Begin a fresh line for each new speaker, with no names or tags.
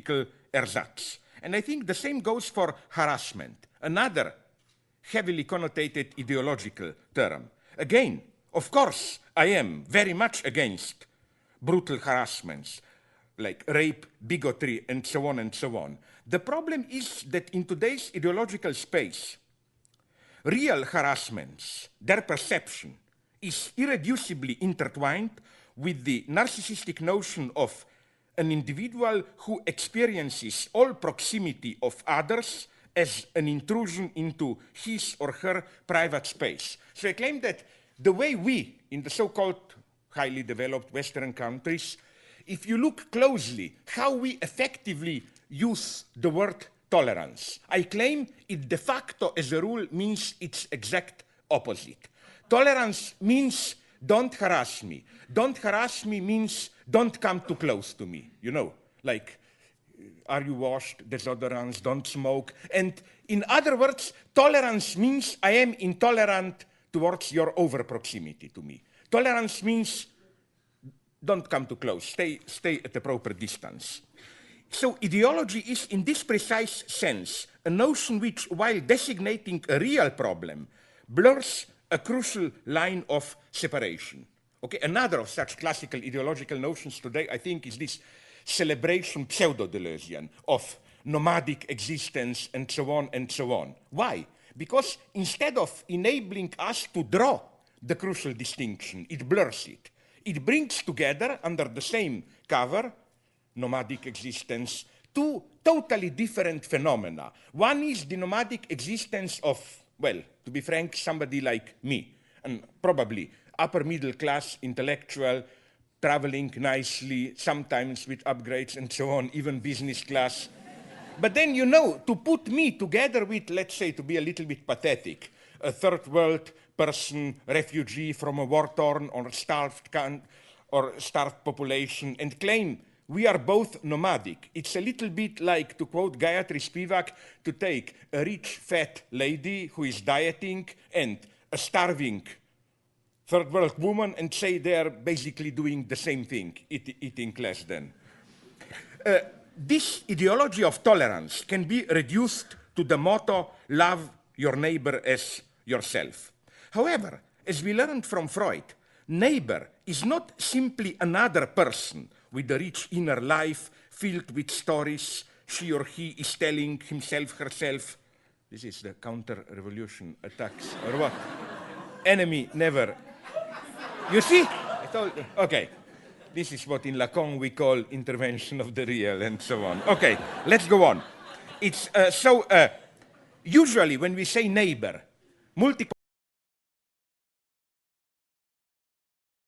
political ersatz. And I think the same goes for harassment, another heavily connotated ideological term. Again, of course, I am very much against brutal harassments like rape, bigotry, and so on and so on. The problem is that in today's ideological space, real harassments, their perception, is irreducibly intertwined with the narcissistic notion of an individual who experiences all proximity of others as an intrusion into his or her private space. So I claim that the way we, in the so-called highly developed Western countries, if you look closely how we effectively use the word tolerance, I claim it de facto as a rule means its exact opposite. Tolerance means don't harass me. Don't harass me means don't come too close to me, you know, like are you washed, desodorants, don't smoke. And in other words, tolerance means I am intolerant towards your over proximity to me. Tolerance means don't come too close, stay at the proper distance. So ideology is, in this precise sense, a notion which, while designating a real problem, blurs a crucial line of separation. Okay, another of such classical ideological notions today, I think, is this celebration pseudo-Deleuzian of nomadic existence and so on and so on. Why? Because instead of enabling us to draw the crucial distinction, it blurs it. It brings together, under the same cover, nomadic existence, two totally different phenomena. One is the nomadic existence of, well, to be frank, somebody like me, and probably upper middle class intellectual, traveling nicely, sometimes with upgrades and so on, even business class. But then, you know, to put me together with, let's say, to be a little bit pathetic, a third world person, refugee from a war-torn or starved population, and claim we are both nomadic. It's a little bit like, to quote Gayatri Spivak, to take a rich, fat lady who is dieting and a starving third world woman and say they are basically doing the same thing, eating less than. This ideology of tolerance can be reduced to the motto, love your neighbor as yourself. However, as we learned from Freud, neighbor is not simply another person with a rich inner life filled with stories she or he is telling himself, herself. This is the counter-revolution attacks, or what? Enemy never. You see? I told you. Okay. This is what in Lacan we call intervention of the real and so on. Okay, let's go on. It's usually when we say neighbor, multiple